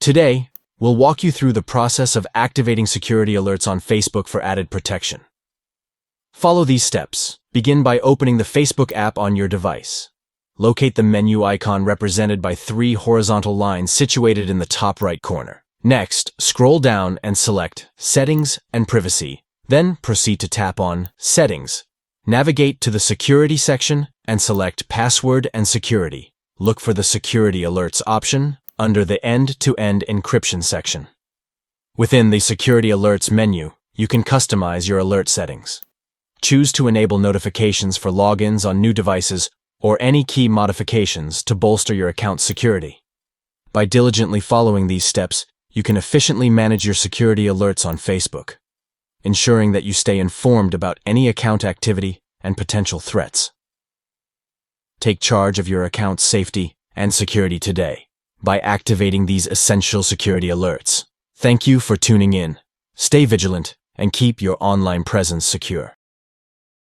Today, we'll walk you through the process of activating security alerts on Facebook for added protection. Follow these steps. Begin by opening the Facebook app on your device. Locate the menu icon represented by 3 horizontal lines situated in the top right corner. Next, scroll down and select Settings and Privacy. Then proceed to tap on Settings. Navigate to the Security section and select Password and Security. Look for the Security Alerts option under the End-to-End Encryption section. Within the Security Alerts menu, you can customize your alert settings. Choose to enable notifications for logins on new devices or any key modifications to bolster your account's security. By diligently following these steps, you can efficiently manage your security alerts on Facebook, ensuring that you stay informed about any account activity and potential threats. Take charge of your account's safety and security today by activating these essential security alerts. Thank you for tuning in. Stay vigilant and keep your online presence secure.